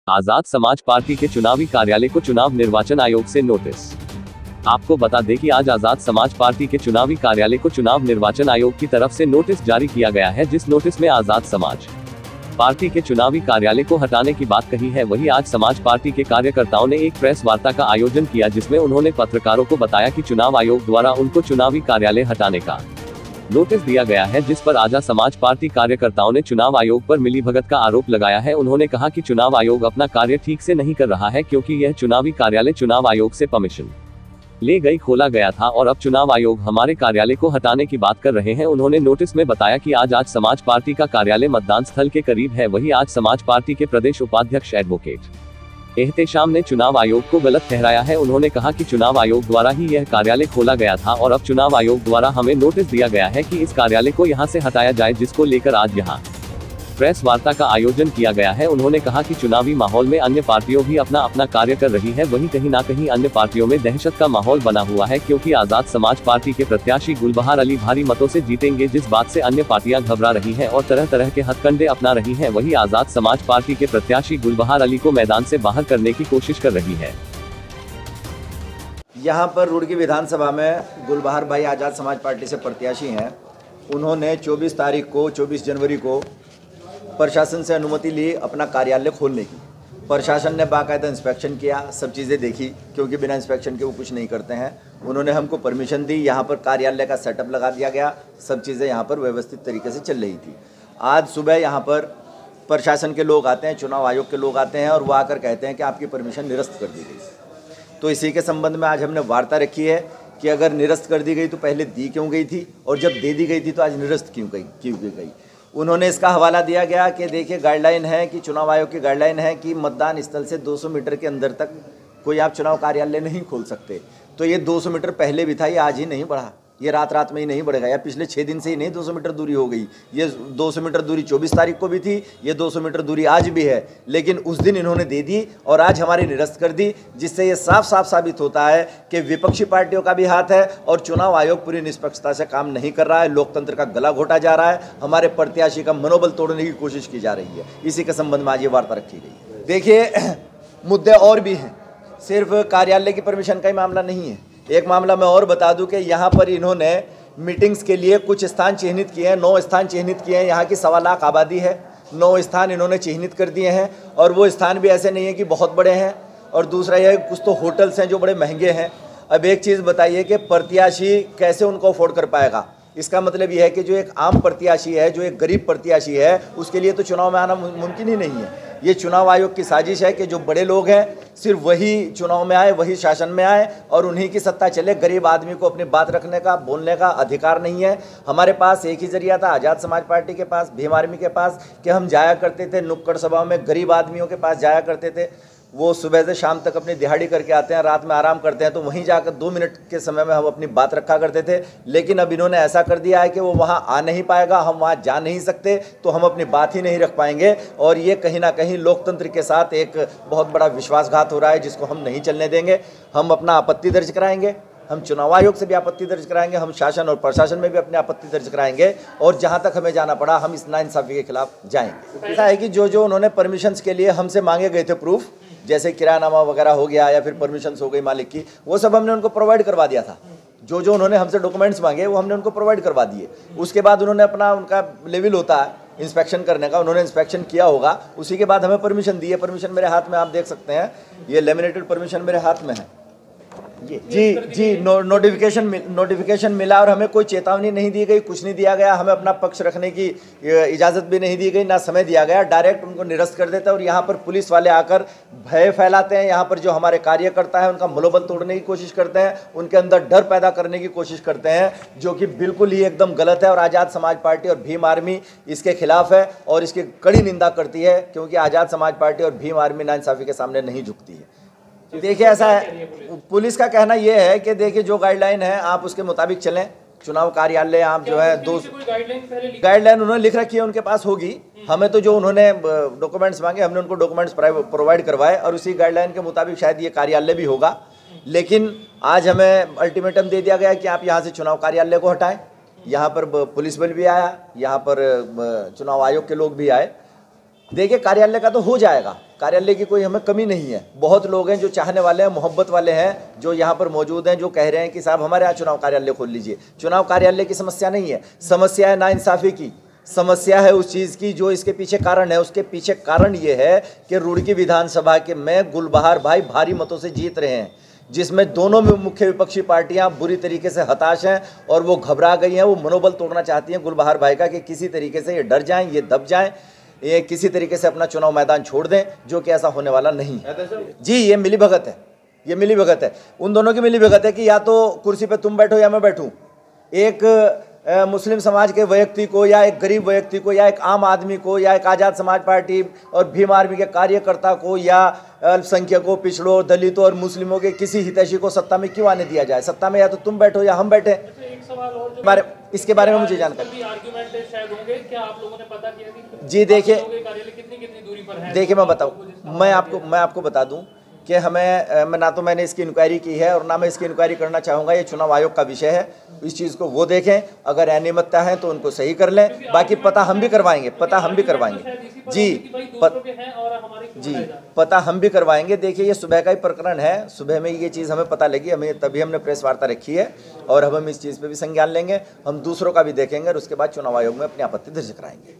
Azad Samaj party के चुनावी कार्यालय को चुनाव निर्वाचन आयोग से नोटिस। आपको बता दें कि आज आजाद समाज पार्टी के चुनावी कार्यालय को चुनाव निर्वाचन आयोग की तरफ से नोटिस जारी किया गया है, जिस नोटिस में आजाद समाज पार्टी के चुनावी कार्यालय को हटाने की बात कही है। वहीं आज समाज पार्टी के कार्यकर्ताओं ने एक प्रेस वार्ता का आयोजन किया, जिसमें उन्होंने पत्रकारों को बताया कि चुनाव आयोग द्वारा उनको चुनावी कार्यालय हटाने का नोटिस दिया गया है, जिस पर आजाद समाज पार्टी कार्यकर्ताओं ने चुनाव आयोग पर मिलीभगत का आरोप लगाया है। उन्होंने कहा कि चुनाव आयोग अपना कार्य ठीक से नहीं कर रहा है, क्योंकि यह चुनावी कार्यालय चुनाव आयोग से परमिशन ले गई खोला गया था और अब चुनाव आयोग हमारे कार्यालय को हटाने की बात कर रहे हैं। उन्होंने नोटिस में बताया कि आज समाज पार्टी का कार्यालय मतदान स्थल के करीब है। वहीं आज समाज पार्टी के प्रदेश उपाध्यक्ष एडवोकेट एहतेशाम ने चुनाव आयोग को गलत ठहराया है। उन्होंने कहा कि चुनाव आयोग द्वारा ही यह कार्यालय खोला गया था और अब चुनाव आयोग द्वारा हमें नोटिस दिया गया है कि इस कार्यालय को यहां से हटाया जाए, जिसको लेकर आज यहां प्रेस वार्ता का आयोजन किया गया है। उन्होंने कहा कि चुनावी माहौल में अन्य पार्टियों भी अपना अपना कार्य कर रही है, वहीं कहीं ना कहीं अन्य पार्टियों में दहशत का माहौल बना हुआ है, क्योंकि आजाद समाज पार्टी के प्रत्याशी गुलबहार अली भारी मतों से जीतेंगे, जिस बात से अन्य पार्टियां घबरा रही हैं और तरह तरह के हथकंडे अपना रही हैं। वहीं आजाद समाज पार्टी के प्रत्याशी गुलबहार अली को मैदान से बाहर करने की कोशिश कर रही है। यहाँ पर रुड़की विधानसभा में गुलबहार भाई आजाद समाज पार्टी से प्रत्याशी हैं। उन्होंने 24 जनवरी को प्रशासन से अनुमति ली अपना कार्यालय खोलने की। प्रशासन ने बाकायदा इंस्पेक्शन किया, सब चीज़ें देखी, क्योंकि बिना इंस्पेक्शन के वो कुछ नहीं करते हैं। उन्होंने हमको परमिशन दी, यहाँ पर कार्यालय का सेटअप लगा दिया गया, सब चीज़ें यहाँ पर व्यवस्थित तरीके से चल रही थी। आज सुबह यहाँ पर प्रशासन के लोग आते हैं, चुनाव आयोग के लोग आते हैं और वो आकर कहते हैं कि आपकी परमिशन निरस्त कर दी गई। तो इसी के संबंध में आज हमने वार्ता रखी है कि अगर निरस्त कर दी गई तो पहले दी क्यों गई थी, और जब दे दी गई थी तो आज निरस्त क्यों गई। उन्होंने इसका हवाला दिया गया कि देखिए गाइडलाइन है कि चुनाव आयोग की गाइडलाइन है कि मतदान स्थल से 200 मीटर के अंदर तक कोई आप चुनाव कार्यालय नहीं खोल सकते। तो ये 200 मीटर पहले भी था, ये आज ही नहीं बढ़ा, ये रात में ही नहीं बढ़ेगा, या पिछले 6 दिन से ही नहीं 200 मीटर दूरी हो गई। ये 200 मीटर दूरी 24 तारीख को भी थी, ये 200 मीटर दूरी आज भी है, लेकिन उस दिन इन्होंने दे दी और आज हमारी निरस्त कर दी, जिससे ये साफ साबित होता है कि विपक्षी पार्टियों का भी हाथ है और चुनाव आयोग पूरी निष्पक्षता से काम नहीं कर रहा है। लोकतंत्र का गला घोटा जा रहा है, हमारे प्रत्याशी का मनोबल तोड़ने की कोशिश की जा रही है। इसी के संबंध में आज ये वार्ता रखी गई। देखिए, मुद्दे और भी हैं, सिर्फ कार्यालय की परमिशन का ही मामला नहीं है। एक मामला मैं और बता दूं कि यहाँ पर इन्होंने मीटिंग्स के लिए कुछ स्थान चिन्हित किए हैं, 9 स्थान चिन्हित किए हैं। यहाँ की 1.25 लाख आबादी है, 9 स्थान इन्होंने चिन्हित कर दिए हैं और वो स्थान भी ऐसे नहीं है कि बहुत बड़े हैं। और दूसरा यह कुछ तो होटल्स हैं जो बड़े महंगे हैं। अब एक चीज़ बताइए कि प्रत्याशी कैसे उनको अफोर्ड कर पाएगा। इसका मतलब यह है कि जो एक आम प्रत्याशी है, जो एक गरीब प्रत्याशी है, उसके लिए तो चुनाव में आना मुमकिन ही नहीं है। ये चुनाव आयोग की साजिश है कि जो बड़े लोग हैं सिर्फ वही चुनाव में आए, वही शासन में आए और उन्हीं की सत्ता चले। गरीब आदमी को अपनी बात रखने का, बोलने का अधिकार नहीं है। हमारे पास एक ही जरिया था, आज़ाद समाज पार्टी के पास, भीम आर्मी के पास, कि हम जाया करते थे नुक्कड़ सभा में, गरीब आदमियों के पास जाया करते थे। वो सुबह से शाम तक अपनी दिहाड़ी करके आते हैं, रात में आराम करते हैं, तो वहीं जाकर 2 मिनट के समय में हम अपनी बात रखा करते थे। लेकिन अब इन्होंने ऐसा कर दिया है कि वो वहाँ आ नहीं पाएगा, हम वहाँ जा नहीं सकते, तो हम अपनी बात ही नहीं रख पाएंगे। और ये कहीं ना कहीं लोकतंत्र के साथ एक बहुत बड़ा विश्वासघात हो रहा है, जिसको हम नहीं चलने देंगे। हम अपना आपत्ति दर्ज कराएंगे, हम चुनाव आयोग से भी आपत्ति दर्ज कराएंगे, हम शासन और प्रशासन में भी अपनी आपत्ति दर्ज कराएंगे और जहां तक हमें जाना पड़ा हम इस नाइंसाफी के खिलाफ जाएंगे। ऐसा है कि जो उन्होंने परमिशंस के लिए हमसे मांगे गए थे प्रूफ, जैसे किरायानामा वगैरह हो गया या फिर परमिशंस हो गई मालिक की, वो सब हमने उनको प्रोवाइड करवा दिया था। जो उन्होंने हमसे डॉक्यूमेंट्स मांगे वो हमने उनको प्रोवाइड करवा दिए। उसके बाद उन्होंने उनका लेवल होता है इंस्पेक्शन करने का, उन्होंने इंस्पेक्शन किया होगा, उसी के बाद हमें परमिशन दी है। परमिशन मेरे हाथ में आप देख सकते हैं, ये लेमिनेटेड परमिशन मेरे हाथ में है। जी नोटिफिकेशन मिला और हमें कोई चेतावनी नहीं दी गई, कुछ नहीं दिया गया, हमें अपना पक्ष रखने की इजाज़त भी नहीं दी गई, ना समय दिया गया। डायरेक्ट उनको निरस्त कर देता है और यहाँ पर पुलिस वाले आकर भय फैलाते हैं। यहाँ पर जो हमारे कार्यकर्ता है उनका मनोबल तोड़ने की कोशिश करते हैं, उनके अंदर डर पैदा करने की कोशिश करते हैं, जो कि बिल्कुल ही एकदम गलत है। और आज़ाद समाज पार्टी और भीम आर्मी इसके खिलाफ है और इसकी कड़ी निंदा करती है, क्योंकि आज़ाद समाज पार्टी और भीम आर्मी नाइंसाफ़ी के सामने नहीं झुकती है। देखिए, ऐसा है, पुलिस का कहना यह है कि देखिए जो गाइडलाइन है आप उसके मुताबिक चलें। चुनाव कार्यालय आप जो है गाइडलाइन उन्होंने लिख रखी है, उनके पास होगी। हमें तो जो उन्होंने डॉक्यूमेंट्स मांगे हमने उनको डॉक्यूमेंट्स प्रोवाइड करवाए और उसी गाइडलाइन के मुताबिक शायद ये कार्यालय भी होगा। लेकिन आज हमें अल्टीमेटम दे दिया गया कि आप यहाँ से चुनाव कार्यालय को हटाएं। यहाँ पर पुलिस बल भी आया, यहाँ पर चुनाव आयोग के लोग भी आए देखिए, कार्यालय का तो हो जाएगा, कार्यालय की कोई हमें कमी नहीं है। बहुत लोग हैं जो चाहने वाले हैं, मोहब्बत वाले हैं, जो यहाँ पर मौजूद हैं, जो कह रहे हैं कि साहब हमारे यहाँ चुनाव कार्यालय खोल लीजिए। चुनाव कार्यालय की समस्या नहीं है, समस्या है नाइंसाफ़ी की, समस्या है उस चीज़ की जो इसके पीछे कारण है। उसके पीछे कारण ये है कि रुड़की विधानसभा के में गुलबहार भाई भारी मतों से जीत रहे हैं, जिसमें दोनों में मुख्य विपक्षी पार्टियां बुरी तरीके से हताश हैं और वो घबरा गई हैं। वो मनोबल तोड़ना चाहती हैं गुलबहार भाई का कि किसी तरीके से ये डर जाएं, ये दब जाएं, ये किसी तरीके से अपना चुनाव मैदान छोड़ दें, जो कि ऐसा होने वाला नहीं है। जी, ये मिली भगत है, ये मिली भगत है, उन दोनों की मिली भगत है कि या तो कुर्सी पे तुम बैठो या मैं बैठूं। एक मुस्लिम समाज के व्यक्ति को या एक गरीब व्यक्ति को या एक आम आदमी को या एक आज़ाद समाज पार्टी और भीम आर्मी के कार्यकर्ता को या अल्पसंख्यकों, पिछड़ों, दलितों और मुस्लिमों के किसी हितैषी को सत्ता में क्यों आने दिया जाए? सत्ता में या तो तुम बैठो या हम बैठे। इसके बारे में मुझे जानकारी जी, देखिए मैं आपको बता दूं कि मैं ना तो मैंने इसकी इंक्वायरी की है और ना मैं इसकी इंक्वायरी करना चाहूँगा। ये चुनाव आयोग का विषय है, इस चीज़ को वो देखें, अगर अनियमितता है तो उनको सही कर लें, बाकी पता हम भी करवाएंगे जी, पता हम भी करवाएंगे। देखिए, ये सुबह का ही प्रकरण है, सुबह में ये चीज़ हमें पता लगी, तभी हमने प्रेस वार्ता रखी है और हम इस चीज़ पर भी संज्ञान लेंगे, हम दूसरों का भी देखेंगे और उसके बाद चुनाव आयोग में अपनी आपत्ति दर्ज कराएंगे।